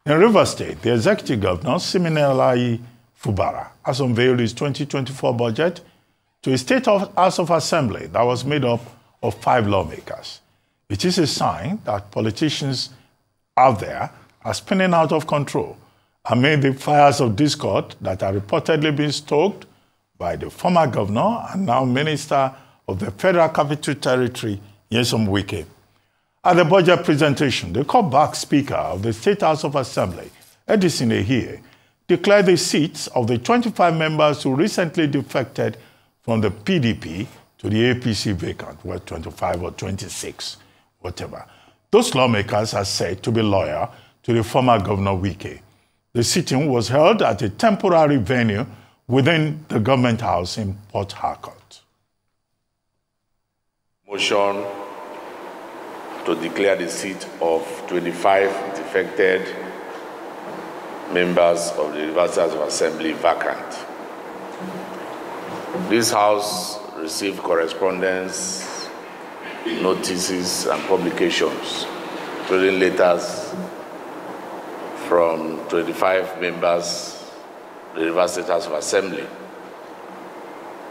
In Rivers State, the executive governor, Siminalayi Fubara, has unveiled his 2024 budget to a state House of Assembly that was made up of 5 lawmakers. It is a sign that politicians out there are spinning out of control amid the fires of discord that are reportedly being stoked by the former governor and now Minister of the Federal Capital Territory, Nyesom Wike. At the budget presentation, the cutback Speaker of the State House of Assembly, Edison Ehie, declared the seats of the 25 members who recently defected from the PDP to the APC vacant, were 25 or 26, whatever. Those lawmakers are said to be loyal to the former Governor Wike. The sitting was held at a temporary venue within the government house in Port Harcourt. Motion to declare the seat of 25 defected members of the Rivers House of Assembly vacant. This House received correspondence, notices, and publications, including letters from 25 members of the Rivers State House of Assembly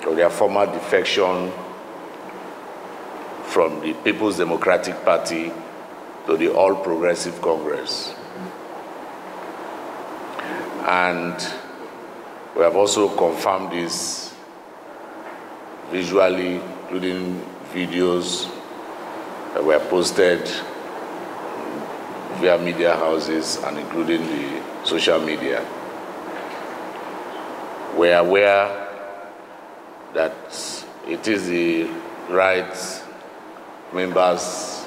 of their former defection from the People's Democratic Party to the All Progressive Congress. And we have also confirmed this visually, including videos that were posted via media houses and including the social media. We are aware that it is the right members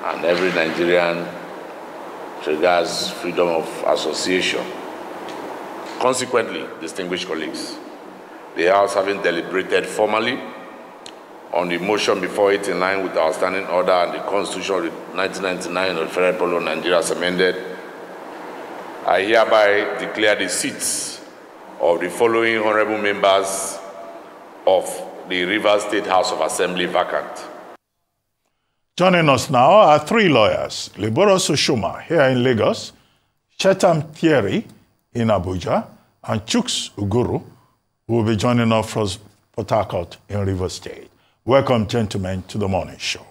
and every Nigerian regards freedom of association. Consequently, distinguished colleagues, the House, having deliberated formally on the motion before it in line with our standing order and the Constitution of 1999 of the Federal Republic of Nigeria as amended, I hereby declare the seats of the following honorable members of the Rivers State House of Assembly vacant. Joining us now are 3 lawyers: Liborous Oshoma here in Lagos, Chetam Thierry in Abuja, and Chuks Uguru, who will be joining us from Port Harcourt in Rivers State. Welcome, gentlemen, to the morning show.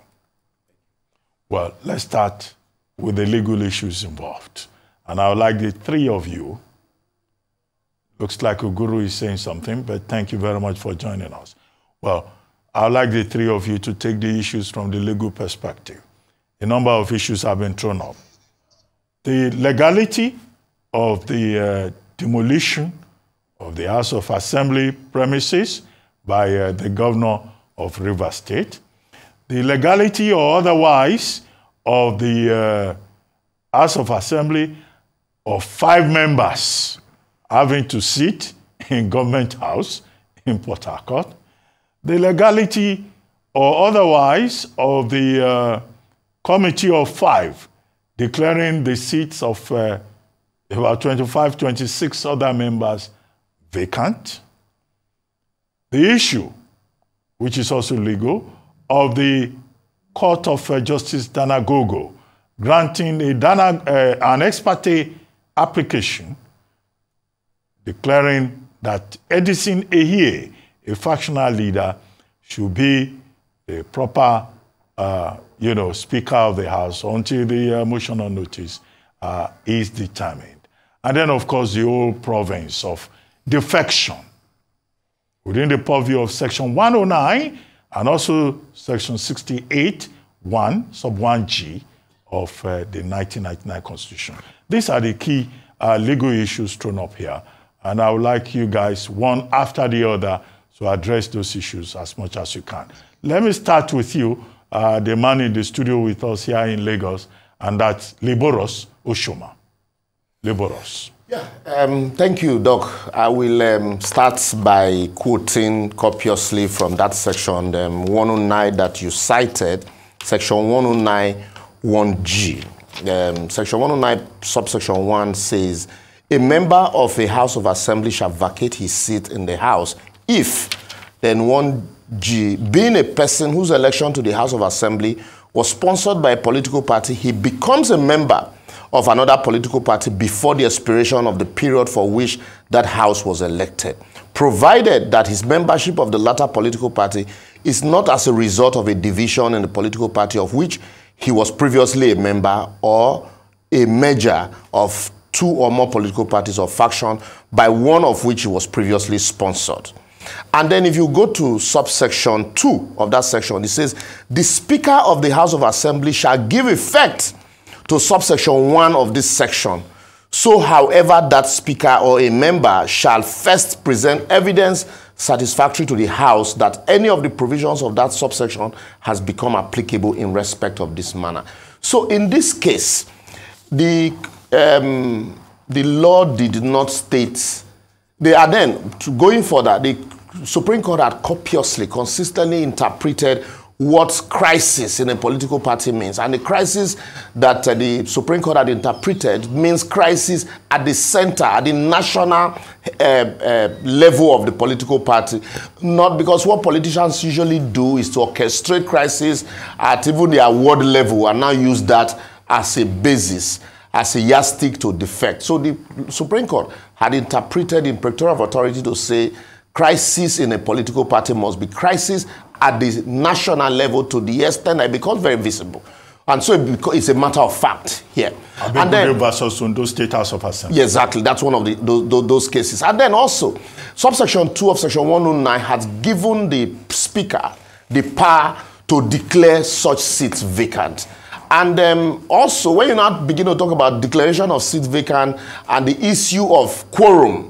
Well, let's start with the legal issues involved. And I would like the 3 of you, looks like Uguru is saying something, but thank you very much for joining us. Well, I would like the 3 of you to take the issues from the legal perspective. A number of issues have been thrown up. The legality of the demolition of the House of Assembly premises by the governor of Rivers State. The legality or otherwise of the House of Assembly of 5 members having to sit in government house in Port Harcourt. The legality or otherwise of the committee of 5 declaring the seats of about 25, 26 other members vacant. The issue, which is also legal, of the Court of Justice Dana Gogo granting an ex parte application declaring that Edison Ehie, a factional leader, should be a proper, Speaker of the House until the motion on notice is determined. And then, of course, the whole province of defection within the purview of Section 109 and also Section 68, 1, sub 1G of the 1999 Constitution. These are the key legal issues thrown up here. And I would like you guys, one after the other, to address those issues as much as you can. Let me start with you, the man in the studio with us here in Lagos, and that's Liborous Oshoma. Liborous. Yeah, thank you, Doc. I will start by quoting copiously from that section, 109 that you cited, Section 109, 1G. Section 109, subsection 1 says, a member of a House of Assembly shall vacate his seat in the House if, then 1G, being a person whose election to the House of Assembly was sponsored by a political party, he becomes a member of another political party before the expiration of the period for which that house was elected, provided that his membership of the latter political party is not as a result of a division in the political party of which he was previously a member, or a merger of two or more political parties or faction by one of which he was previously sponsored. And then if you go to subsection 2 of that section, it says, the Speaker of the House of Assembly shall give effect to subsection 1 of this section. So, however, that Speaker or a member shall first present evidence satisfactory to the House that any of the provisions of that subsection has become applicable in respect of this manner. So, in this case, the law did not state. They are then, going further, the Supreme Court had copiously, consistently interpreted what crisis in a political party means. And the crisis that the Supreme Court had interpreted means crisis at the center, at the national level of the political party. Not because what politicians usually do is to orchestrate crisis at even the ward level and now use that as a basis, as a yardstick to defect. So the Supreme Court had interpreted the imperative authority to say crisis in a political party must be crisis at the national level to the extent that it becomes very visible. And so it's a matter of fact here. And then versus Ondo State House of Assembly. Yeah, exactly. That's one of those cases. And then also, subsection 2 of section 109 has given the Speaker the power to declare such seats vacant. And also, when you now begin to talk about declaration of seats vacant and the issue of quorum,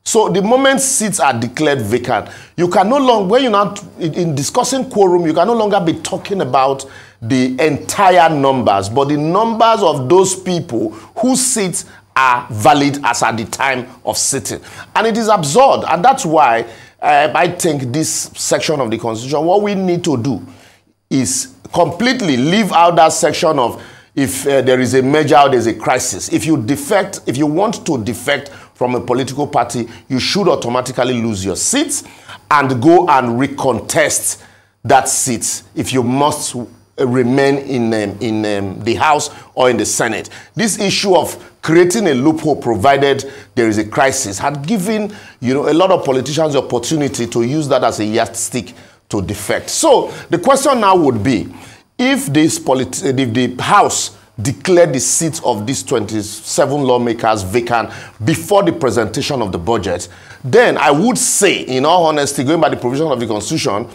so the moment seats are declared vacant, you can no longer, when you're not in discussing quorum, you can no longer be talking about the entire numbers, but the numbers of those people whose seats are valid as at the time of sitting. And it is absurd, and that's why I think this section of the Constitution, what we need to do is completely leave out that section of if there is a merger or there's a crisis. If you defect, if you want to defect from a political party, you should automatically lose your seats and go and recontest that seat if you must remain in the House or in the Senate. This issue of creating a loophole provided there is a crisis had given a lot of politicians the opportunity to use that as a yardstick to defect. So the question now would be, if the House declared the seats of these 27 lawmakers vacant before the presentation of the budget, then I would say, in all honesty, going by the provision of the Constitution,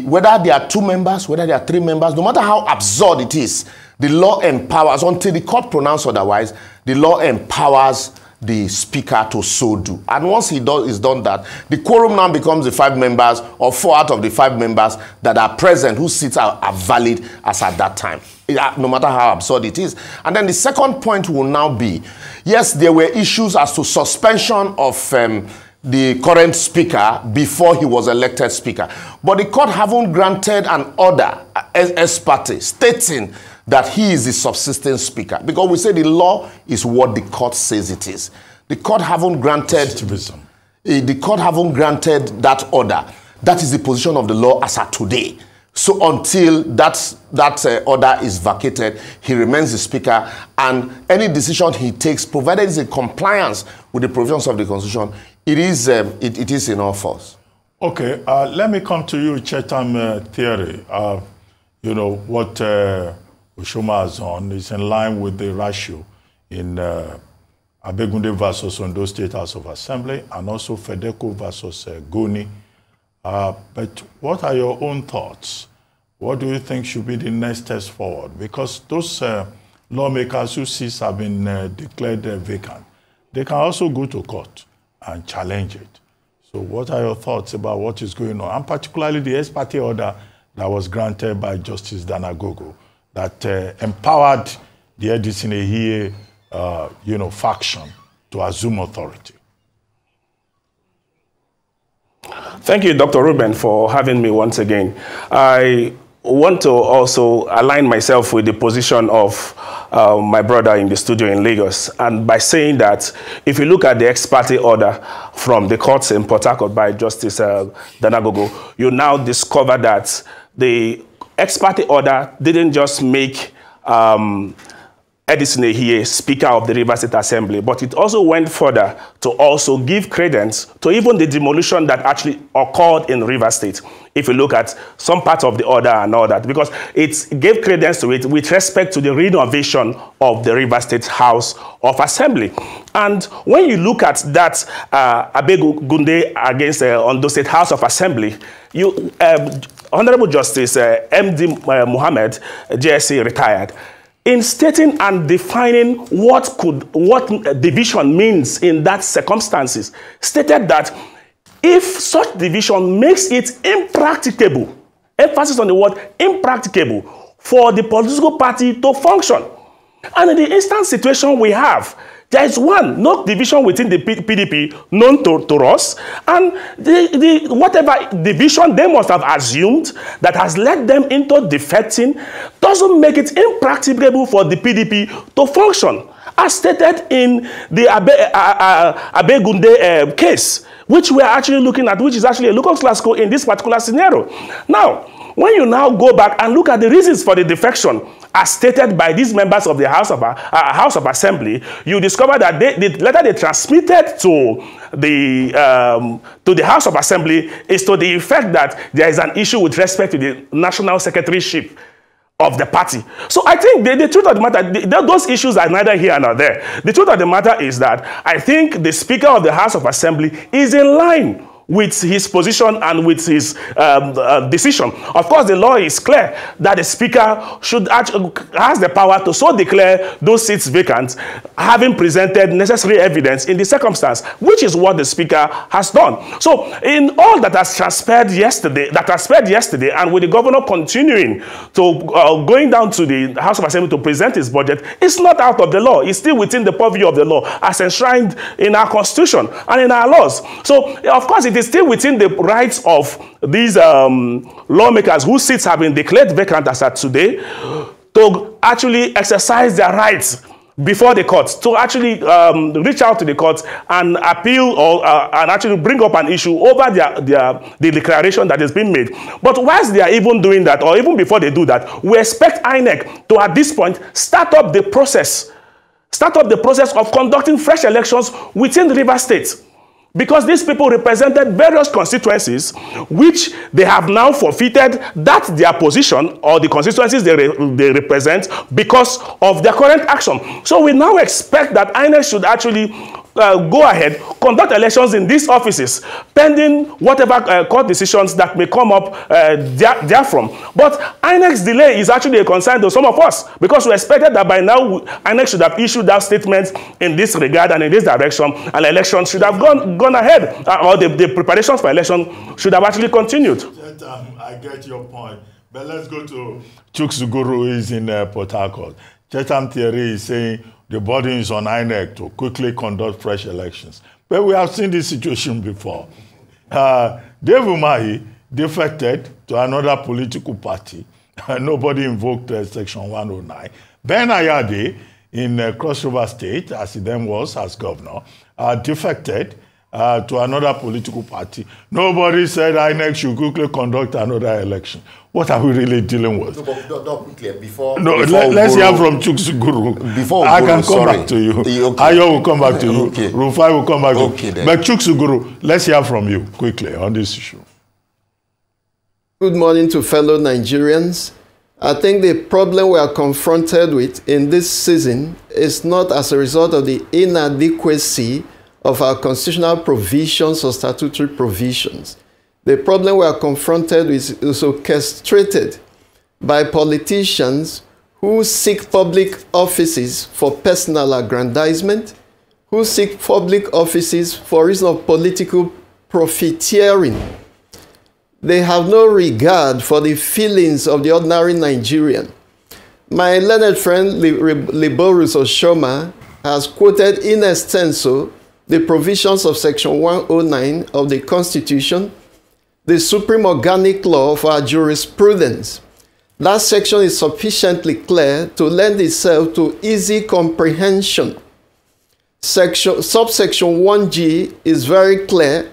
whether there are 2 members, whether there are 3 members, no matter how absurd it is, the law empowers, until the court pronounces otherwise, the law empowers the Speaker to so do. And once he's done that, the quorum now becomes the 5 members or 4 out of the 5 members that are present whose seats are valid as at that time, no matter how absurd it is. And then the second point will now be, yes, there were issues as to suspension of the current Speaker before he was elected Speaker. But the court haven't granted an order ex parte stating that he is the subsisting Speaker, because we say the law is what the court says it is. The court haven't granted that order. That is the position of the law as of today. So until that order is vacated, he remains the Speaker, and any decision he takes, provided it's in compliance with the provisions of the Constitution, it is in all force. Okay, let me come to you, Chetam Thierry. What Oshoma has on is in line with the ratio in Abegunde versus Ondo State House of Assembly and also Fedeco versus Goni. But what are your own thoughts? What do you think should be the next steps forward? Because those lawmakers whose seats have been declared vacant, they can also go to court and challenge it. So what are your thoughts about what is going on? And particularly the ex parte order that was granted by Justice Danagogo that empowered the Edison Ehie, faction to assume authority. Thank you, Dr. Ruben, for having me once again. I want to also align myself with the position of my brother in the studio in Lagos, and by saying that if you look at the ex parte order from the courts in Port Harcourt by Justice Danagogo, you now discover that the ex parte order didn't just make Edison here, Speaker of the Rivers State Assembly, but it also went further to also give credence to even the demolition that actually occurred in Rivers State. If you look at some part of the order and all that, because it gave credence to it with respect to the renovation of the Rivers State House of Assembly. And when you look at that Abegunde against Ondo State House of Assembly, you, Honorable Justice M.D. Mohammed, JSC, retired, in stating and defining what division means in that circumstances, stated that if such division makes it impracticable, emphasis on the word impracticable, for the political party to function. And in the instant situation we have, there is no division within the PDP known to us, and whatever division they must have assumed that has led them into defecting doesn't make it impracticable for the PDP to function, as stated in the Abegunde case, which we are actually looking at, which is actually a local classical in this particular scenario. Now, when you now go back and look at the reasons for the defection, as stated by these members of the House of Assembly, you discover that the letter they transmitted to the House of Assembly is to the effect that there is an issue with respect to the national secretaryship of the party. So I think the truth of the matter, those issues are neither here nor there. The truth of the matter is that I think the Speaker of the House of Assembly is in line with his position and with his decision. Of course, the law is clear that the Speaker has the power to so declare those seats vacant, having presented necessary evidence in the circumstance, which is what the Speaker has done. So, in all that has transpired yesterday, and with the governor continuing to going down to the House of Assembly to present his budget, it's not out of the law. It's still within the purview of the law, as enshrined in our Constitution and in our laws. So, of course, it is still within the rights of these lawmakers whose seats have been declared vacant as at today to actually exercise their rights before the courts, to actually reach out to the courts and appeal or and actually bring up an issue over the declaration that has been made. But whilst they are even doing that, or even before they do that, we expect INEC to, at this point, start up the process of conducting fresh elections within the Rivers State. Because these people represented various constituencies which they have now forfeited that their position or the constituencies they represent because of their current action. So we now expect that INEC should actually go ahead, conduct elections in these offices, pending whatever court decisions that may come up therefrom. But INEC's delay is actually a concern to some of us, because we expected that by now INEC should have issued that statement in this regard and in this direction, and elections should have gone ahead, or the preparations for election should have actually continued. I get your point, but let's go to Chuks Uguru, who is in Port Harcourt. Chetam Thierry is saying the burden is on INEC to quickly conduct fresh elections. But we have seen this situation before. Dave Umahi defected to another political party. Nobody invoked Section 109. Ben Ayade in Cross River State, as he then was as governor, defected to another political party. Nobody said INEC should quickly conduct another election. What are we really dealing with? No, but quickly, before let's hear from Chuks Uguru. Before I can come back to you. Okay. Ayo will come back to you. Okay. Rufai will come back to you. Then. But Chuks Uguru, let's hear from you quickly on this issue. Good morning to fellow Nigerians. I think the problem we are confronted with in this season is not as a result of the inadequacy of our constitutional provisions or statutory provisions. The problem we are confronted with is orchestrated by politicians who seek public offices for personal aggrandizement, who seek public offices for reason of political profiteering. They have no regard for the feelings of the ordinary Nigerian. My learned friend Liborous Oshoma has quoted in extenso the provisions of Section 109 of the Constitution, the supreme organic law of our jurisprudence. That section is sufficiently clear to lend itself to easy comprehension. Subsection 1G is very clear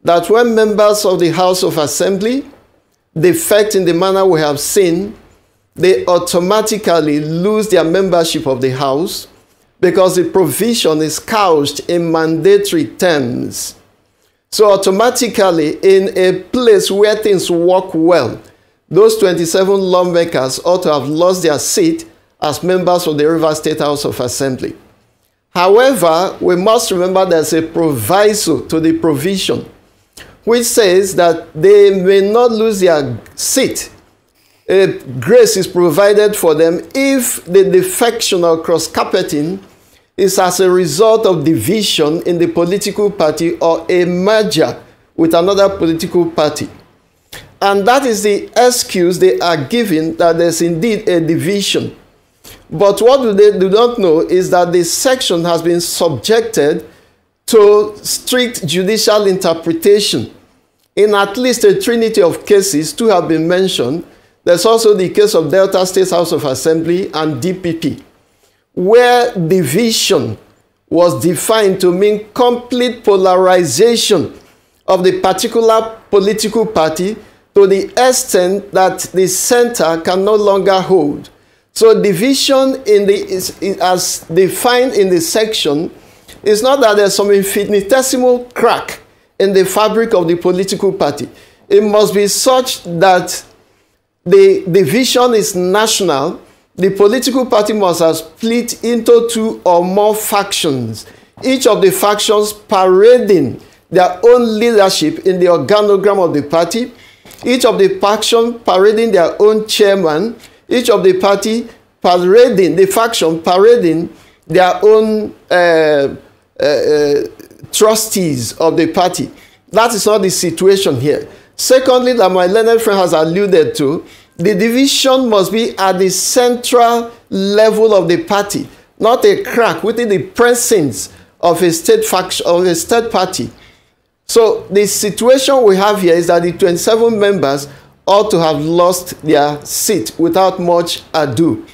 that when members of the House of Assembly defect in the manner we have seen, they automatically lose their membership of the House because the provision is couched in mandatory terms. So automatically, in a place where things work well, those 27 lawmakers ought to have lost their seat as members of the Rivers State House of Assembly. However, we must remember there's a proviso to the provision, which says that they may not lose their seat. Grace is provided for them if the defection or cross-carpeting is as a result of division in the political party or a merger with another political party. And that is the excuse they are giving, that there's indeed a division. But what they do not know is that this section has been subjected to strict judicial interpretation. In at least a trinity of cases, 2 have been mentioned. There's also the case of Delta State House of Assembly and DPP, where division was defined to mean complete polarization of the particular political party to the extent that the center can no longer hold. So division as defined in the section is not that there's some infinitesimal crack in the fabric of the political party. It must be such that the division is national. The political party must have split into 2 or more factions, each of the factions parading their own leadership in the organogram of the party, each of the factions parading their own chairman, each of the faction parading their own trustees of the party. That is not the situation here. Secondly, that my learned friend has alluded to, the division must be at the central level of the party, not a crack within the precincts of a state faction, of a state party. So the situation we have here is that the 27 members ought to have lost their seat without much ado.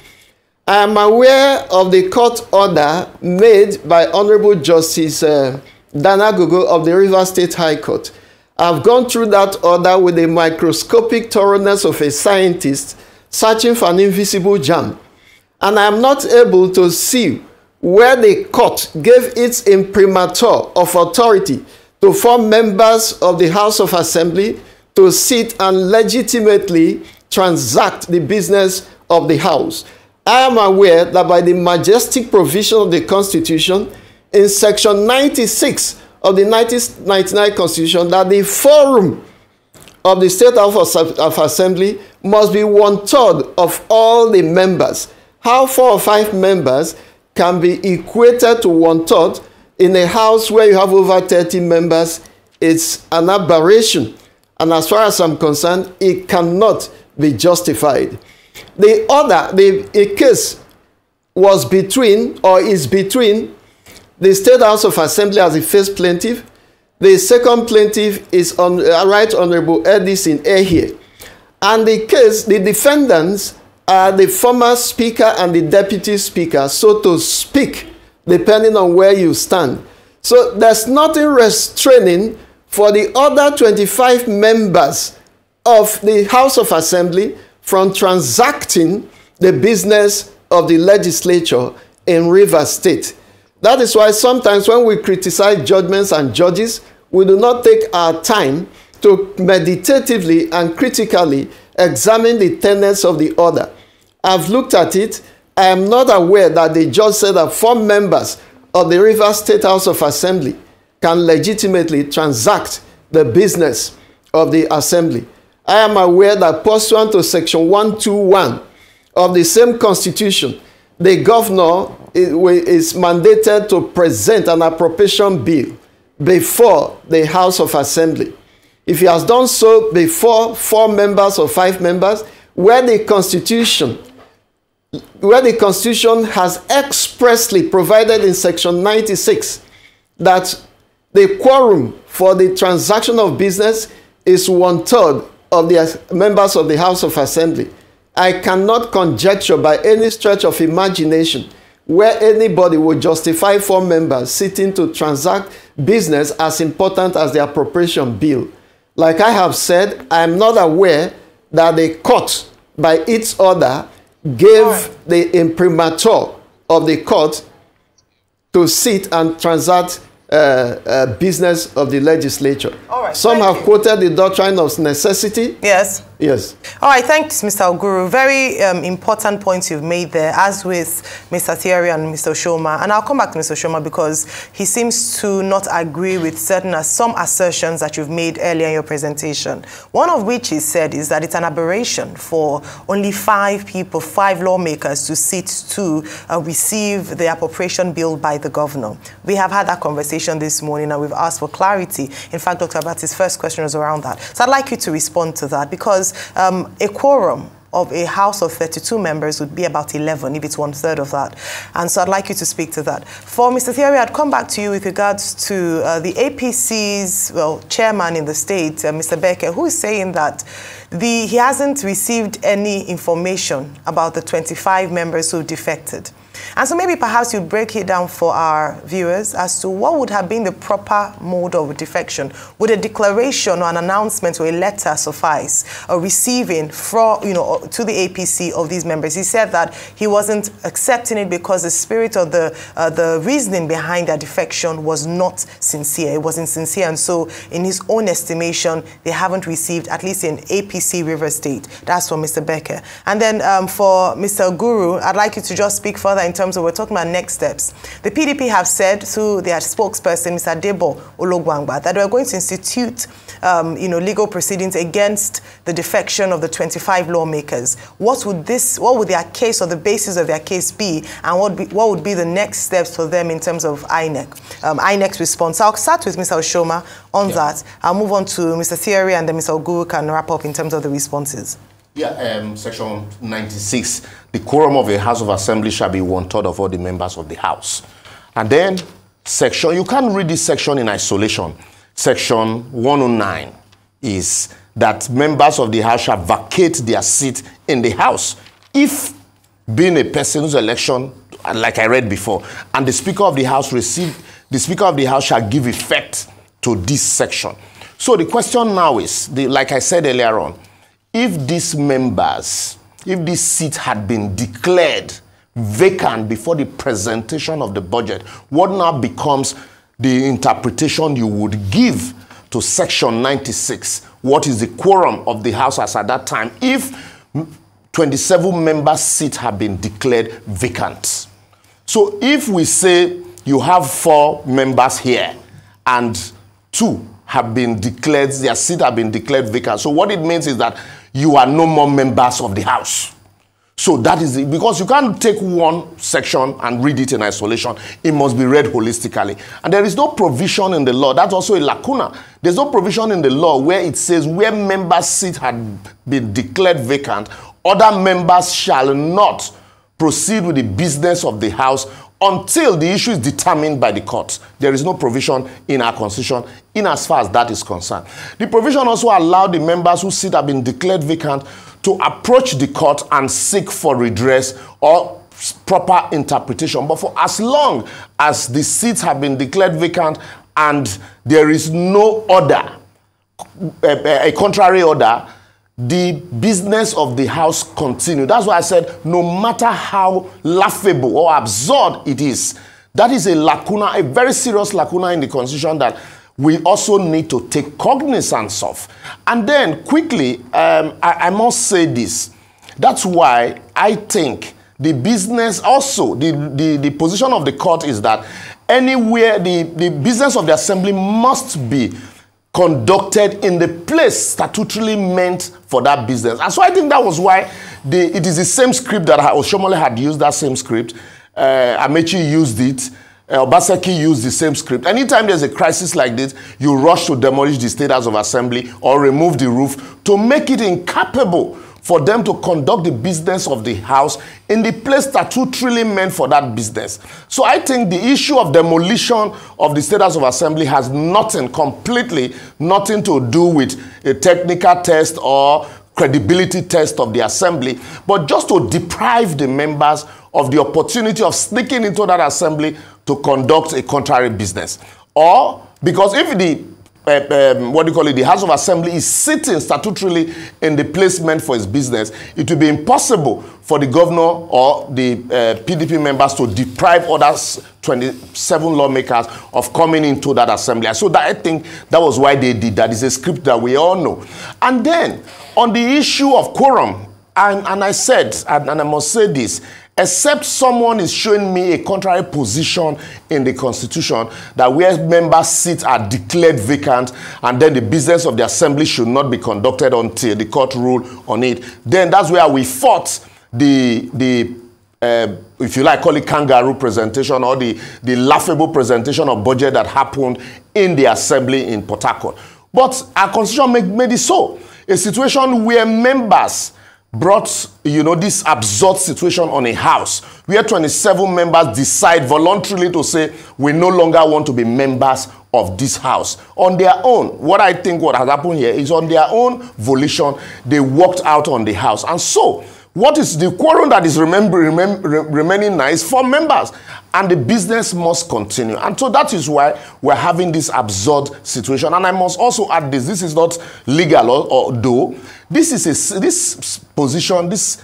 I am aware of the court order made by Honorable Justice Dana Gogo of the Rivers State High Court. I've gone through that order with the microscopic thoroughness of a scientist searching for an invisible gem. And I am not able to see where the court gave its imprimatur of authority to 4 members of the House of Assembly to sit and legitimately transact the business of the House. I am aware that by the majestic provision of the Constitution, in Section 96 of the 1999 Constitution, that the forum of the State House of Assembly must be 1/3 of all the members. How 4 or 5 members can be equated to 1/3 in a house where you have over 30 members, it's an aberration. And as far as I'm concerned, it cannot be justified. The case was between, or is between, the State House of Assembly as the first plaintiff. The second plaintiff is Right Honorable Edison Ehie. And the case, the defendants are the former speaker and the deputy speaker, so to speak, depending on where you stand. So there's nothing restraining for the other 25 members of the House of Assembly from transacting the business of the legislature in Rivers State. That is why sometimes when we criticize judgments and judges, we do not take our time to meditatively and critically examine the tenets of the order. I've looked at it. I am not aware that the judge said that 4 members of the Rivers State House of Assembly can legitimately transact the business of the Assembly. I am aware that pursuant to Section 121 of the same Constitution, the governor is mandated to present an appropriation bill before the House of Assembly. If he has done so before 4 members or 5 members, where the Constitution has expressly provided in Section 96 that the quorum for the transaction of business is 1/3 of the members of the House of Assembly, I cannot conjecture by any stretch of imagination where anybody would justify 4 members sitting to transact business as important as the appropriation bill. Like I have said, I am not aware that the court, by its order, gave the imprimatur of the court to sit and transact business of the legislature. All right, some have quoted the doctrine of necessity. Yes. Yes. All right, thanks, Mr. Uguru. Very important points you've made there, as with Mr. Thierry and Mr. Oshoma. And I'll come back to Mr. Oshoma because he seems to not agree with some assertions that you've made earlier in your presentation. One of which he said is that it's an aberration for only 5 people, 5 lawmakers to sit to receive the appropriation bill by the governor. We have had that conversation this morning and we've asked for clarity. In fact, Dr. Abati's first question was around that. So I'd like you to respond to that because a quorum of a House of 32 members would be about 11 if it's 1/3 of that. And so I'd like you to speak to that. For Mr. Thierry, I'd come back to you with regards to the APC's chairman in the state, Mr. Becker, who is saying that he hasn't received any information about the 25 members who defected. And so maybe perhaps you'd break it down for our viewers as to what would have been the proper mode of defection. Would a declaration or an announcement or a letter suffice, or receiving from, to the APC of these members? He said that he wasn't accepting it because the spirit of the reasoning behind their defection was not sincere. It wasn't sincere. And so in his own estimation, they haven't received, at least in APC River State. That's for Mr. Becker. And then for Mr. Uguru, I'd like you to just speak further in terms of, we're talking about next steps. The PDP have said through their spokesperson, Mr. Debo Ologwangba, that we're going to institute legal proceedings against the defection of the 25 lawmakers. What would their case or the basis of their case be, and what would be the next steps for them in terms of INEC's response? So I'll start with Mr. Oshoma on that. I'll move on to Mr. Thierry, and then Mr. Uguru can wrap up in terms of the responses. Yeah, Section 96, the quorum of a House of Assembly shall be 1/3 of all the members of the House. And then you can't read this section in isolation. Section 109 is that members of the House shall vacate their seat in the House if, being a person whose election, like I read before, and the Speaker of the House shall give effect to this section. So the question now is, like I said earlier on, if these seat had been declared vacant before the presentation of the budget, what now becomes the interpretation you would give to Section 96? What is the quorum of the House as at that time if 27 members' seats have been declared vacant? So if we say you have 4 members here and 2 have been declared, their seat have been declared vacant. So what it means is that you are no more members of the House. So that is it, because you can't take one section and read it in isolation. It must be read holistically. And there is no provision in the law. That's also a lacuna. There's no provision in the law where it says where members' seat had been declared vacant, other members shall not proceed with the business of the House until the issue is determined by the courts. There is no provision in our constitution in as far as that is concerned. The provision also allowed the members whose seat have been declared vacant to approach the court and seek for redress or proper interpretation. But for as long as the seats have been declared vacant and there is no order, a contrary order, the business of the House continues. That's why I said no matter how laughable or absurd it is, that is a lacuna, a very serious lacuna in the Constitution that we also need to take cognizance of. And then quickly, I must say this. That's why I think the business also, the position of the court is that anywhere the business of the assembly must be conducted in the place statutorily meant for that business. And so I think that was why it is the same script that Oshomole had used, that same script. Amechi used it. Obaseki used the same script. Anytime there's a crisis like this, you rush to demolish the State House of Assembly or remove the roof to make it incapable for them to conduct the business of the House in the place statutorily meant for that business. So I think the issue of demolition of the State House of Assembly has completely nothing to do with a technical test or credibility test of the Assembly, but just to deprive the members of the opportunity of sneaking into that Assembly to conduct a contrary business. Or because if the what do you call it, the House of Assembly is sitting statutorily in the placement for his business, it will be impossible for the governor or the PDP members to deprive others 27 lawmakers of coming into that assembly. So that, I think that was why they did that. It's a script that we all know. And then on the issue of quorum, and I said, and I must say this, except someone is showing me a contrary position in the Constitution that where members' seats are declared vacant and then the business of the assembly should not be conducted until the court rule on it, then that's where we fought the if you like, call it kangaroo presentation or the laughable presentation of budget that happened in the assembly in Port Harcourt. But our Constitution made it so. A situation where members brought, you know, this absurd situation on a house where 27 members decide voluntarily to say we no longer want to be members of this house on their own. What I think what has happened here is on their own volition, they walked out on the house. And so what is the quorum that is remaining now is 4 members, and the business must continue. And so that is why we're having this absurd situation. And I must also add this is not legal or though. This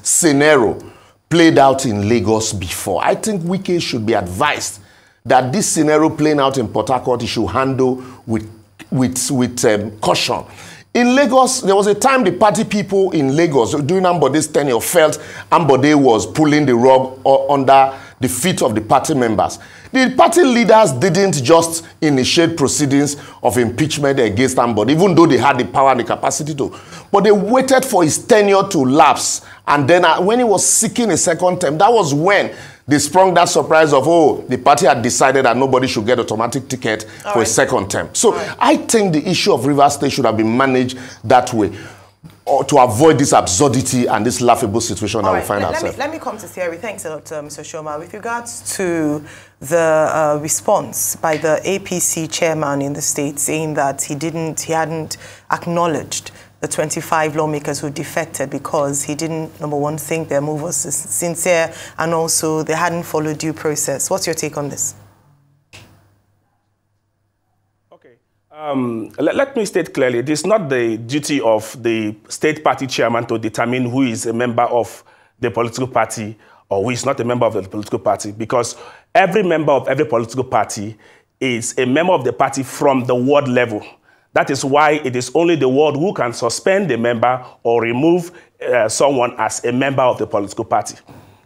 scenario played out in Lagos before. I think Wike should be advised that this scenario playing out in Port Harcourt, he should handle with caution. In Lagos, there was a time the party people in Lagos during Ambode's tenure felt Ambode was pulling the rug under the feet of the party members. The party leaders didn't just initiate proceedings of impeachment against Ambode, even though they had the power and the capacity to. But they waited for his tenure to lapse. And then when he was seeking a second term, that was when they sprung that surprise of, oh, the party had decided that nobody should get automatic ticket for a second term. So I think the issue of Rivers State should have been managed that way, or to avoid this absurdity and this laughable situation that we find ourselves. Let me come to Thierry. Thanks a lot, Mr. Oshoma. With regards to the response by the APC chairman in the state saying that he hadn't acknowledged the 25 lawmakers who defected because he didn't, number one, think their move was sincere, and also they hadn't followed due process. What's your take on this? Okay. Let me state clearly, it is not the duty of the state party chairman to determine who is a member of the political party or who is not a member of the political party, because every member of every political party is a member of the party from the ward level. That is why it is only the ward who can suspend a member or remove someone as a member of the political party.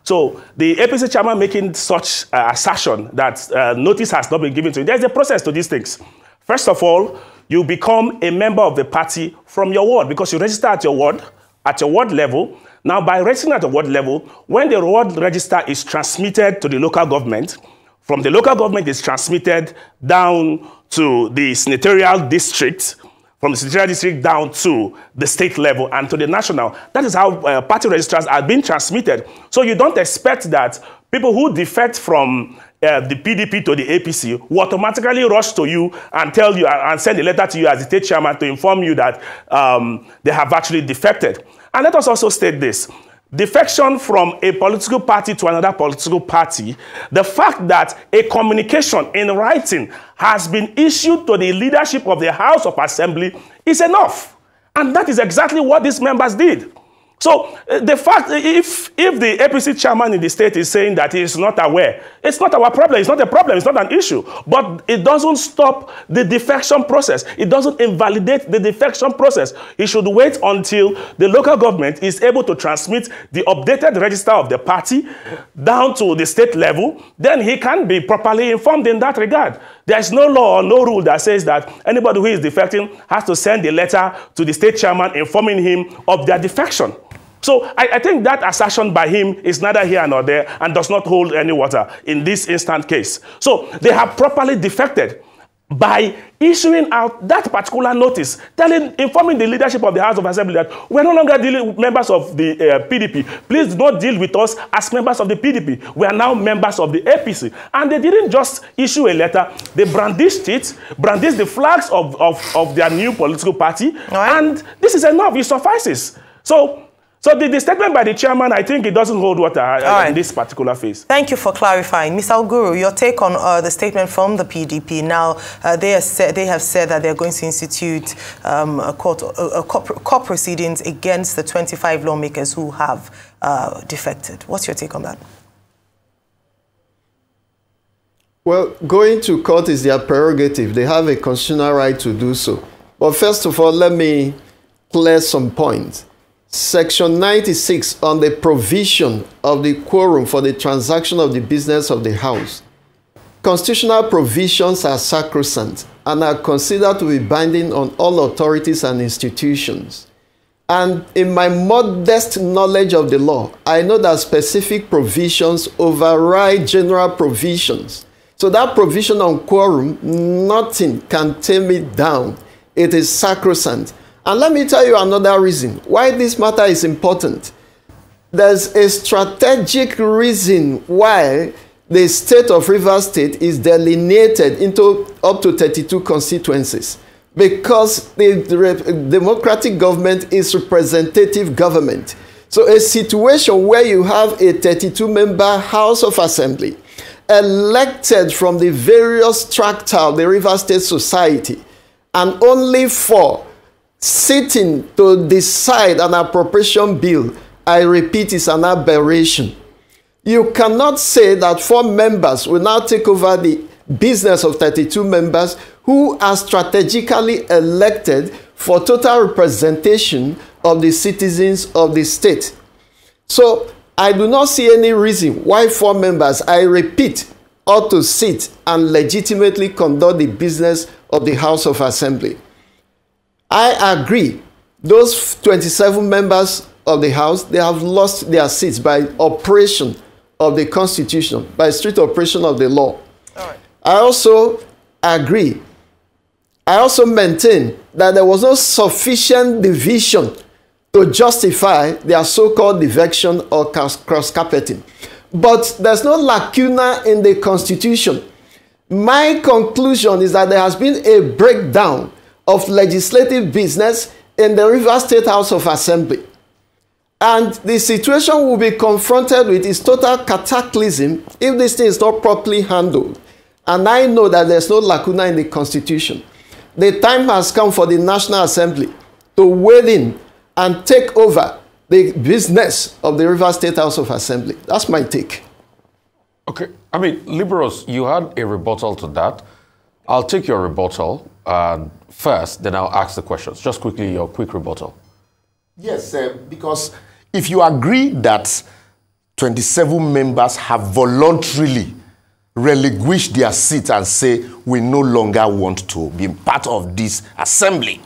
So the APC chairman making such assertion that notice has not been given to you, there's a process to these things. First of all, you become a member of the party from your ward because you register at your ward level. Now, by registering at the ward level, when the ward register is transmitted to the local government, from the local government is transmitted down to the senatorial district, from the senatorial district down to the state level and to the national. That is how party registers are being transmitted. So you don't expect that people who defect from the PDP to the APC will automatically rush to you and tell you and send a letter to you as the state chairman to inform you that they have actually defected. And let us also state this. Defection from a political party to another political party, the fact that a communication in writing has been issued to the leadership of the House of Assembly is enough. And that is exactly what these members did. So the fact, if the APC chairman in the state is saying that he is not aware, it's not our problem, it's not a problem, it's not an issue. But it doesn't stop the defection process. It doesn't invalidate the defection process. He should wait until the local government is able to transmit the updated register of the party down to the state level. Then he can be properly informed in that regard. There is no law or no rule that says that anybody who is defecting has to send a letter to the state chairman informing him of their defection. So I think that assertion by him is neither here nor there and does not hold any water in this instant case. So they have properly defected by issuing out that particular notice, informing the leadership of the House of Assembly that we're no longer dealing with members of the PDP. Please do not deal with us as members of the PDP. We are now members of the APC. And they didn't just issue a letter. They brandished it, brandished the flags of their new political party. Right. And this is enough. It suffices. So So the statement by the chairman, I think it doesn't hold water in this particular phase. Thank you for clarifying. Mr. Uguru, your take on the statement from the PDP. Now, they have said that they're going to institute court proceedings against the 25 lawmakers who have defected. What's your take on that? Well, going to court is their prerogative. They have a constitutional right to do so. But first of all, let me clear some points. Section 96 on the provision of the quorum for the transaction of the business of the House. Constitutional provisions are sacrosanct and are considered to be binding on all authorities and institutions. And in my modest knowledge of the law, I know that specific provisions override general provisions. So that provision on quorum, nothing can tame it down. It is sacrosanct. And let me tell you another reason why this matter is important. There's a strategic reason why the state of Rivers State is delineated into up to 32 constituencies. Because the democratic government is representative government. So a situation where you have a 32-member House of Assembly elected from the various strata of the Rivers State society, and only 4 sitting to decide an appropriation bill, I repeat, is an aberration. You cannot say that 4 members will now take over the business of 32 members who are strategically elected for total representation of the citizens of the state. So I do not see any reason why 4 members, I repeat, ought to sit and legitimately conduct the business of the House of Assembly. I agree. Those 27 members of the House, they have lost their seats by operation of the Constitution, by strict operation of the law. All right. I also agree. I also maintain that there was no sufficient division to justify their so-called defection or cross-carpeting. But there's no lacuna in the Constitution. My conclusion is that there has been a breakdown of legislative business in the Rivers State House of Assembly. And the situation will be confronted with is total cataclysm if this thing is not properly handled. And I know that there's no lacuna in the Constitution. The time has come for the National Assembly to wade in and take over the business of the Rivers State House of Assembly. That's my take. Okay. I mean, Liborous, you had a rebuttal to that. I'll take your rebuttal first, then I'll ask the questions. Just quickly, your quick rebuttal. Yes, because if you agree that 27 members have voluntarily relinquished their seat and say, we no longer want to be part of this assembly.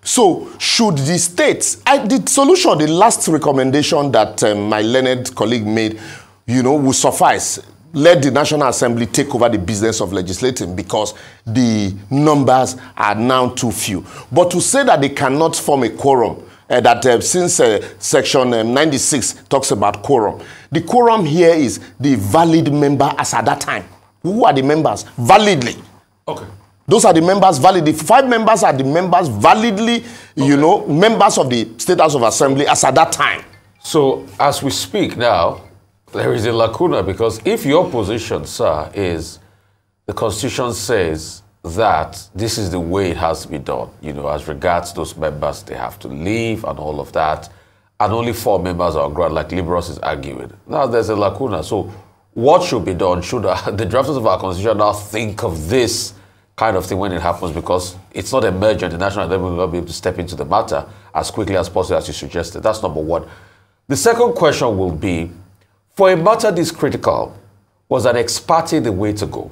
So should the states, the solution, the last recommendation that my learned colleague made, will suffice. Let the National Assembly take over the business of legislating because the numbers are now too few. But to say that they cannot form a quorum, since Section 96 talks about quorum, the quorum here is the valid member as at that time. Who are the members? Validly. Okay. Those are the members validly. 5 members are the members validly, okay, members of the State House of Assembly as at that time. So as we speak now, there is a lacuna because if your position, sir, is the Constitution says that this is the way it has to be done, as regards those members, they have to leave and all of that, and only 4 members are on ground, like Liborous is arguing. Now there's a lacuna. So what should be done? Should the drafters of our Constitution now think of this kind of thing when it happens, because it's not emergent, the National Assembly will not be able to step into the matter as quickly as possible, as you suggested. That's number one. The second question will be, for a matter this critical, was an ex parte the way to go?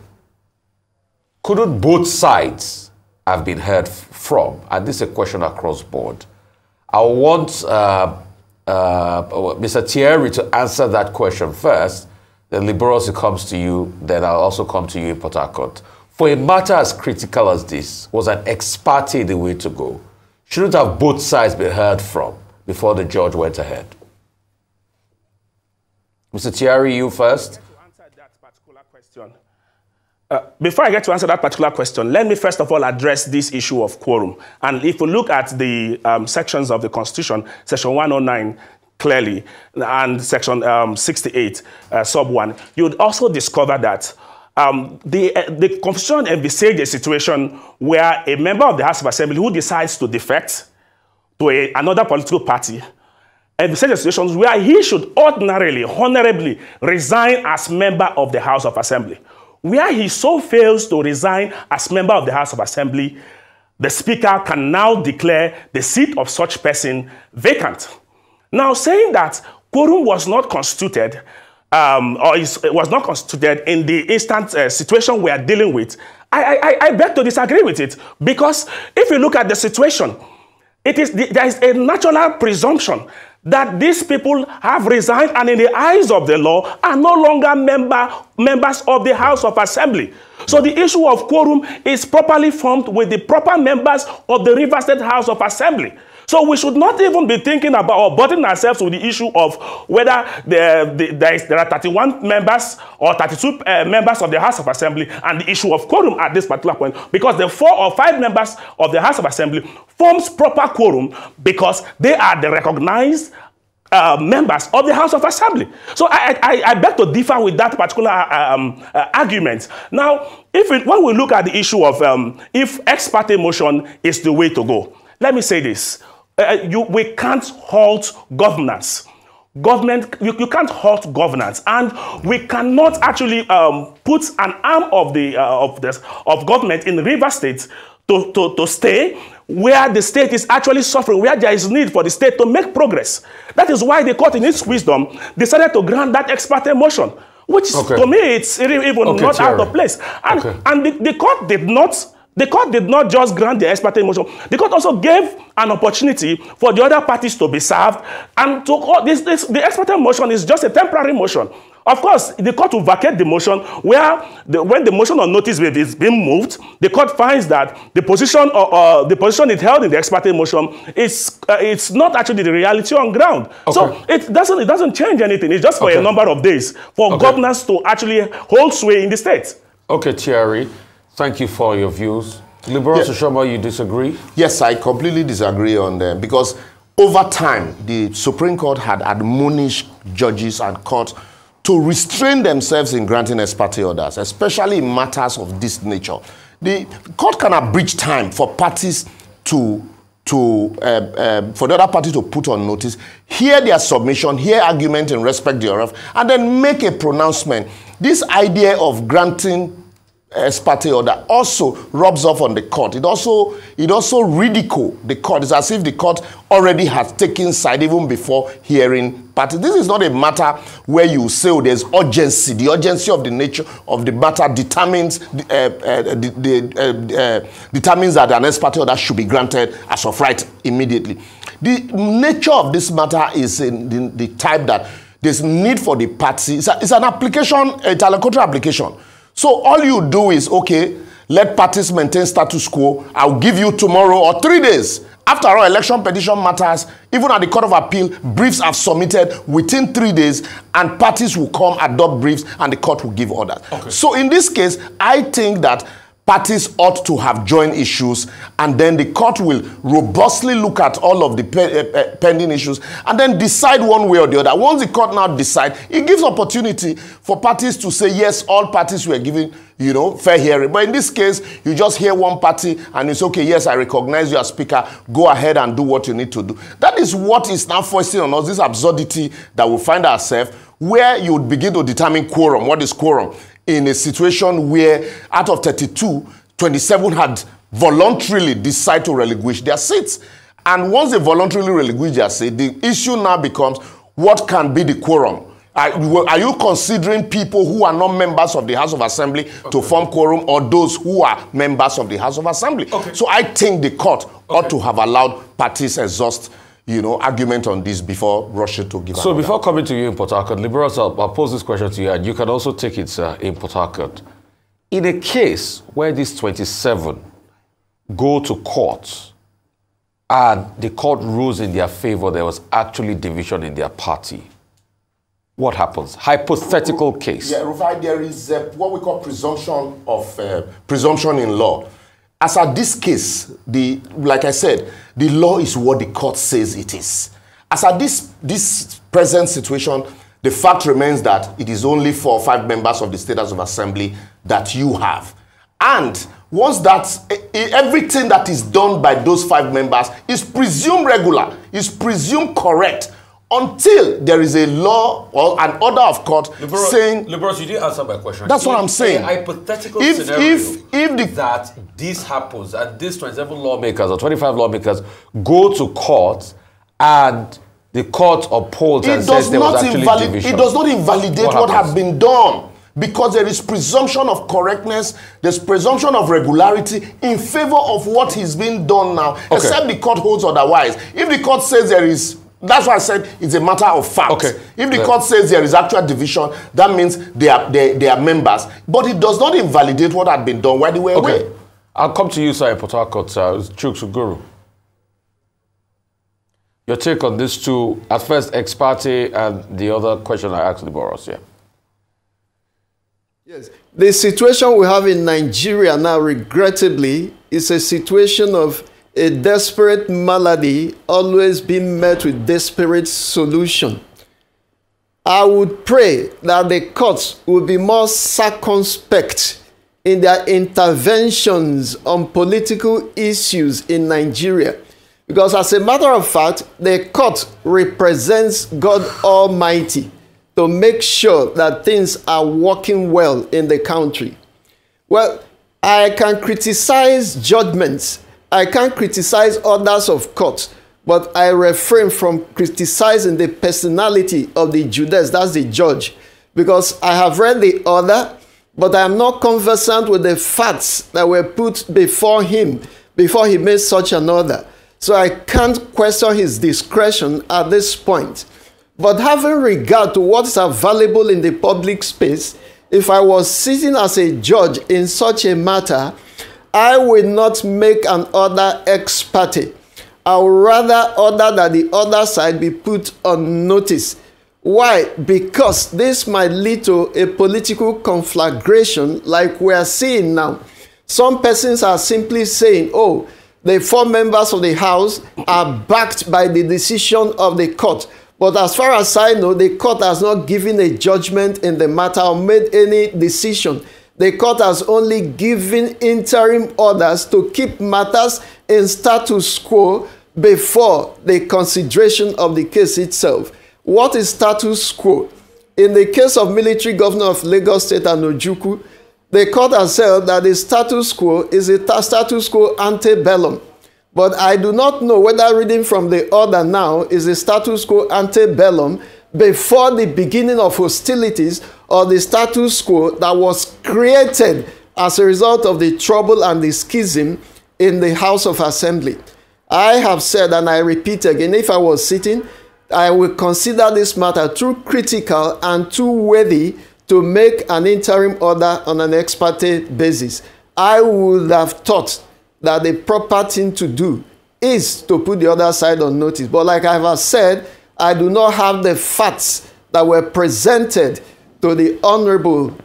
Couldn't both sides have been heard from? And this is a question across board. I want Mr. Thierry to answer that question first, then Liborous comes to you, then I'll also come to you in Port Harcourt. For a matter as critical as this, was an ex parte the way to go? Shouldn't have both sides been heard from before the judge went ahead? Mr. Thierry, you first. To answer that particular question, Before I get to answer that particular question, let me first of all address this issue of quorum. And if we look at the sections of the Constitution, Section 109 clearly, and Section 68, sub 1, you'd also discover that the Constitution envisaged a situation where a member of the House of Assembly who decides to defect to another political party, envisaged situations where he should ordinarily, honorably resign as member of the House of Assembly. Where he so fails to resign as member of the House of Assembly, the Speaker can now declare the seat of such person vacant. Now, saying that quorum was not constituted, was not constituted in the instant situation we are dealing with, I beg to disagree with it. Because if you look at the situation, there is a natural presumption that these people have resigned and in the eyes of the law are no longer members of the House of Assembly. So the issue of quorum is properly formed with the proper members of the River State House of Assembly. So we should not even be thinking about or burdening ourselves with the issue of whether there are 31 members or 32 members of the House of Assembly and the issue of quorum at this particular point, because the 4 or 5 members of the House of Assembly forms proper quorum because they are the recognized members of the House of Assembly. So I beg to differ with that particular argument. Now, when we look at the issue of if ex parte motion is the way to go, let me say this. We can't halt governance. You can't halt governance, and we cannot actually put an arm of government in River State to stay where the state is actually suffering, where there is need for the state to make progress. That is why the court, in its wisdom, decided to grant that ex parte motion, which to me it's even not Thierry. out of place. And the court did not. The court did not just grant the ex parte motion. The court also gave an opportunity for the other parties to be served. And the ex parte motion is just a temporary motion. Of course, the court will vacate the motion when the motion on notice is being moved. The court finds that the position it held in the ex parte motion it's not actually the reality on ground. So it doesn't change anything. It's just for a number of days for governance to actually hold sway in the state. Okay, Thierry. Thank you for your views. Liborous Oshoma, you disagree? Yes, I completely disagree on them, because over time, the Supreme Court had admonished judges and courts to restrain themselves in granting ex parte orders, especially in matters of this nature. The court can abridge time for parties for the other party to put on notice, hear their submission, hear argument in respect thereof, and then make a pronouncement. This idea of granting ex parte order also rubs off on the court. It also ridicules the court. It's as if the court already has taken side even before hearing parties. This is not a matter where you say, oh, there's urgency. The urgency of the nature of the matter determines that an ex parte order should be granted as of right immediately. The nature of this matter is in the type that there's need for the party. It's an application, a interlocutory application. So all you do is, okay, let parties maintain status quo. I'll give you tomorrow or 3 days. After all, election petition matters. Even at the Court of Appeal, briefs are submitted within 3 days, and parties will come, adopt briefs, and the court will give orders. So in this case, I think that parties ought to have joint issues, and then the court will robustly look at all of the pending issues and then decide one way or the other. Once the court now decides, it gives opportunity for parties to say, yes, all parties were given, fair hearing. But in this case, you just hear one party and it's okay, yes, I recognize you as speaker, go ahead and do what you need to do. That is what is now foisting on us, this absurdity that we find ourselves, where you would begin to determine quorum. What is quorum? In a situation where out of 32, 27 had voluntarily decided to relinquish their seats. And once they voluntarily relinquish their seat, the issue now becomes, what can be the quorum? Are you considering people who are not members of the House of Assembly to form quorum, or those who are members of the House of Assembly? So I think the court ought to have allowed parties exhaust argument on this before rushing to give. So before coming to you in Port Harcourt, Liborous, I'll pose this question to you, and you can also take it in Port Harcourt. In a case where these 27 go to court and the court rules in their favor, there was actually division in their party, what happens? Hypothetical case. Yeah, Rufai, there is what we call presumption in law. As at this case, like I said, the law is what the court says it is. As at this present situation, the fact remains that it is only 4 or 5 members of the State House of Assembly that you have. And once that, everything that is done by those 5 members is presumed regular, is presumed correct, until there is a law or an order of court saying... Liborous, you didn't answer my question. That's what I'm saying. A hypothetical scenario that this happens and these 27 lawmakers or 25 lawmakers go to court and the court upholds and says there was actually division. It does not invalidate what has been done, because there is presumption of correctness, there's presumption of regularity in favor of what is being done now, except the court holds otherwise. If the court says there is... That's why I said it's a matter of fact. If the court says there is actual division, that means they are members. But it does not invalidate what had been done while they were away. I'll come to you, sir, in Port Harcourt, Chuks, Uguru. Your take on these two, at first ex parte and the other question I asked Liborous, Yes, the situation we have in Nigeria now, regrettably, is a situation of a desperate malady always being met with desperate solution. I would pray that the courts will be more circumspect in their interventions on political issues in Nigeria. Because as a matter of fact, the court represents God Almighty to make sure that things are working well in the country. Well, I can criticize judgments. I can't criticize orders of court, but I refrain from criticizing the personality of the judice, that's the judge, because I have read the order, but I am not conversant with the facts that were put before him before he made such an order. So I can't question his discretion at this point. But having regard to what is available in the public space, if I was sitting as a judge in such a matter, I will not make an order ex parte. I would rather order that the other side be put on notice. Why? Because this might lead to a political conflagration like we are seeing now. Some persons are simply saying, oh, the 4 members of the House are backed by the decision of the court. But as far as I know, the court has not given a judgment in the matter or made any decision. The court has only given interim orders to keep matters in status quo before the consideration of the case itself. What is status quo? In the case of military governor of Lagos State and Uguru, the court has said that the status quo is a status quo ante bellum. But I do not know whether reading from the order now is a status quo ante bellum before the beginning of hostilities or the status quo that was created as a result of the trouble and the schism in the House of Assembly. I have said, and I repeat again, if I was sitting, I would consider this matter too critical and too worthy to make an interim order on an ex parte basis. I would have thought that the proper thing to do is to put the other side on notice. But like I have said, I do not have the facts that were presented to the honorable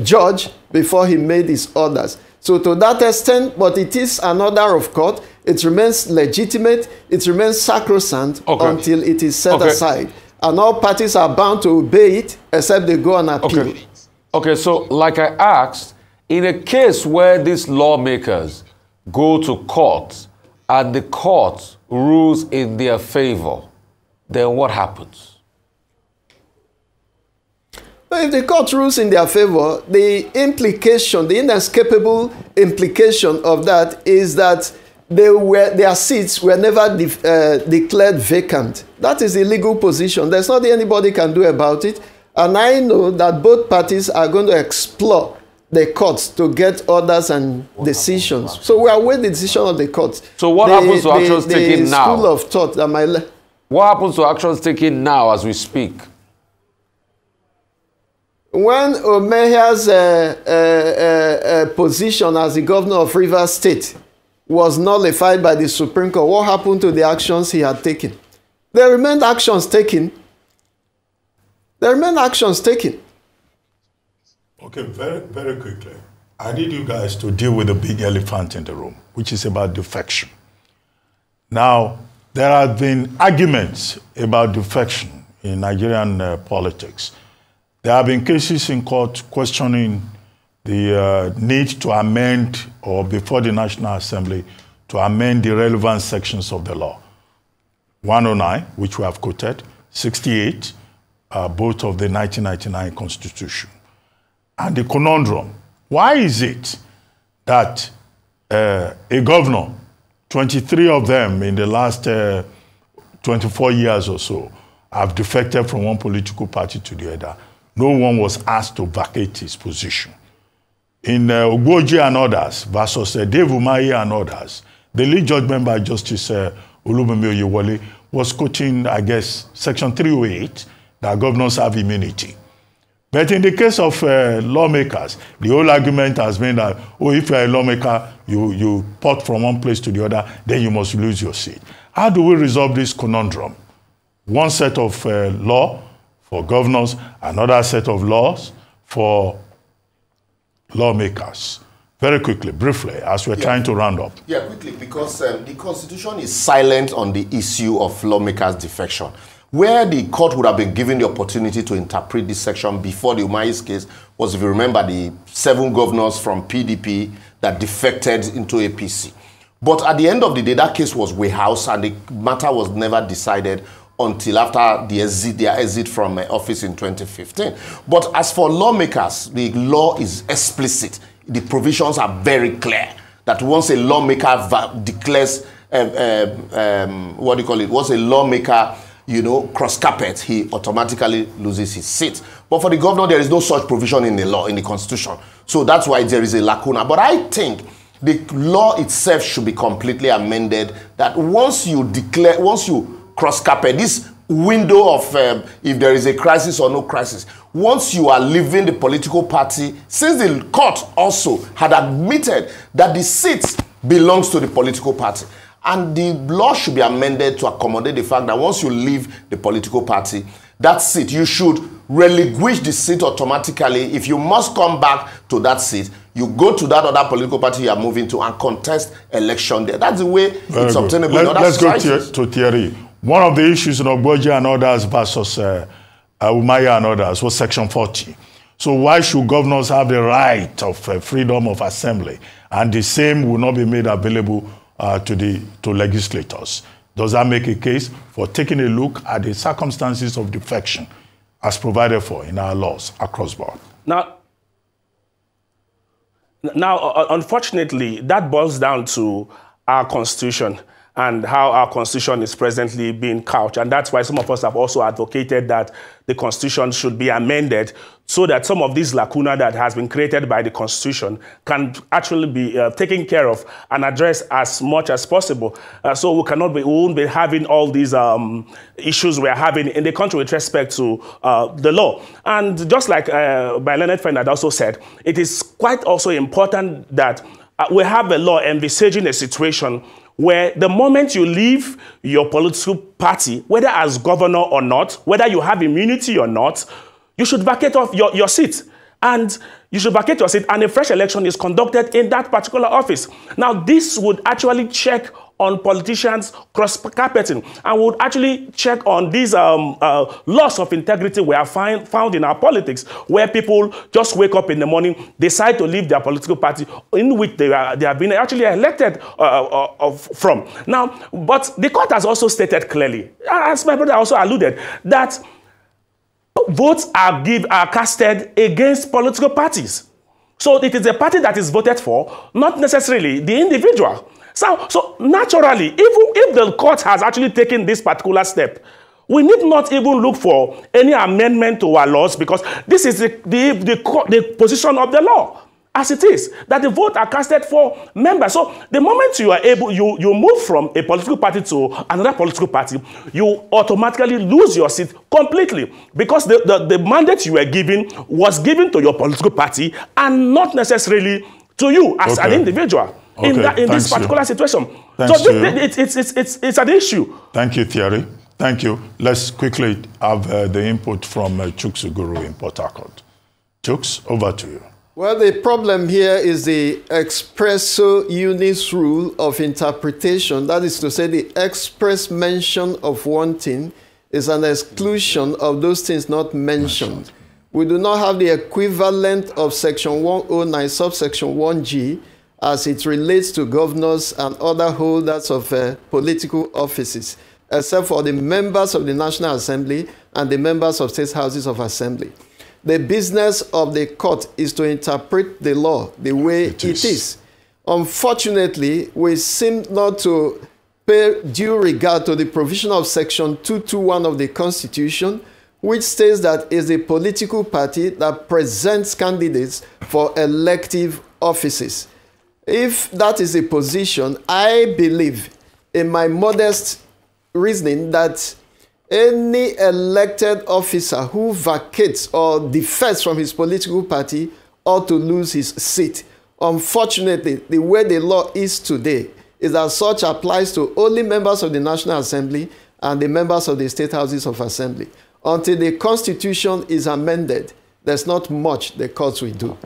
judge before he made his orders. So to that extent, but it is an order of court. It remains legitimate. It remains sacrosanct until it is set aside. And all parties are bound to obey it except they go on appeal. Okay, so like I asked, in a case where these lawmakers go to court and the court rules in their favor, then what happens? If the court rules in their favor, the implication, the inescapable implication of that is that their seats were never declared vacant. That is the legal position. There's nothing anybody can do about it. And I know that both parties are going to explore the courts to get orders and decisions. So we await the decision of the courts. So what happens to actions taken now? School of thought that what happens to actions taken now as we speak? When Omehia's position as the governor of Rivers State was nullified by the Supreme Court, what happened to the actions he had taken? There remained actions taken. there remain actions taken. Okay, very quickly. I need you guys to deal with the big elephant in the room, which is about defection. Now, there have been arguments about defection in Nigerian politics. There have been cases in court questioning the need to amend, or before the National Assembly, to amend the relevant sections of the law. 109, which we have quoted, 68, both of the 1999 Constitution. And the conundrum, why is it that a governor, 23 of them in the last 24 years or so, have defected from one political party to the other? No one was asked to vacate his position. In Uguru and others, versus Dave Umahi and others, the lead judgment by Justice Olubunmi Oyewole was quoting, I guess, Section 308, that governors have immunity. But in the case of lawmakers, the whole argument has been that, oh, if you're a lawmaker, you port from one place to the other, then you must lose your seat. How do we resolve this conundrum? One set of law for governors, another set of laws for lawmakers. Very quickly, briefly, as we're trying to round up. Yeah, quickly, because the Constitution is silent on the issue of lawmakers' defection. Where the court would have been given the opportunity to interpret this section before the Umahi's case was, if you remember, the 7 governors from PDP that defected into APC. But at the end of the day, that case was warehoused and the matter was never decided until after their exit from office in 2015. But as for lawmakers, the law is explicit. The provisions are very clear that once a lawmaker declares, what do you call it, once a lawmaker, you know, cross carpet, he automatically loses his seat. But for the governor, there is no such provision in the law, in the Constitution. So that's why there is a lacuna. But I think the law itself should be completely amended, that once you declare, once you cross carpet, this window of if there is a crisis or no crisis, once you are leaving the political party, since the court also had admitted that the seat belongs to the political party, and the law should be amended to accommodate the fact that once you leave the political party, that seat, you should relinquish the seat automatically. If you must come back to that seat, you go to that other political party you are moving to and contest election there. That's the way it's obtainable. Let's go to Thierry. One of the issues in Uguru and others versus Umahi and others was Section 40. So why should governors have the right of freedom of assembly, and the same will not be made available to legislators? Does that make a case for taking a look at the circumstances of defection as provided for in our laws across board? Now, unfortunately, that boils down to our Constitution and how our Constitution is presently being couched. And that's why some of us have also advocated that the Constitution should be amended so that some of these lacuna that has been created by the Constitution can actually be taken care of and addressed as much as possible. So we won't be having all these issues we're having in the country with respect to the law. And just like my learned friend had also said, it is quite also important that we have a law envisaging a situation where the moment you leave your political party, whether as governor or not, whether you have immunity or not, you should vacate off your seat. And you should vacate your seat, and a fresh election is conducted in that particular office. Now, this would actually check on politicians cross-carpeting and would actually check on these loss of integrity we have found in our politics, where people just wake up in the morning, decide to leave their political party in which they have been actually elected from. Now, but the court has also stated clearly, as my brother also alluded, that votes are casted against political parties. So it is a party that is voted for, not necessarily the individual. So naturally, even if the court has actually taken this particular step, we need not even look for any amendment to our laws, because this is the position of the law, as it is, that the votes are casted for members. So the moment you are able, you move from a political party to another political party, you automatically lose your seat completely, because the mandate you were given was given to your political party and not necessarily to you as an individual. In this particular situation. Thanks so it's an issue. Thank you, Thierry. Thank you. Let's quickly have the input from Chuks Uguru in Port Harcourt. Chuks, over to you. Well, the problem here is the expresso unis rule of interpretation. That is to say, the express mention of one thing is an exclusion of those things not mentioned. We do not have the equivalent of Section 109, subsection 1G, as it relates to governors and other holders of political offices, except for the members of the National Assembly and the members of state houses of assembly. The business of the court is to interpret the law the way it is. Unfortunately, we seem not to pay due regard to the provision of Section 221 of the Constitution, which states that it is a political party that presents candidates for elective offices. If that is the position, I believe, in my modest reasoning, that any elected officer who vacates or defects from his political party ought to lose his seat. Unfortunately, the way the law is today is that such applies to only members of the National Assembly and the members of the state houses of assembly. Until the Constitution is amended, there's not much the courts will do.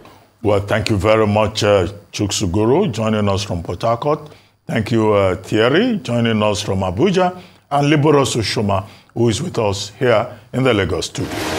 Well, thank you very much, Chuks Uguru, joining us from Port Harcourt. Thank you, Thierry, joining us from Abuja, and Liborous Oshoma, who is with us here in the Lagos studio.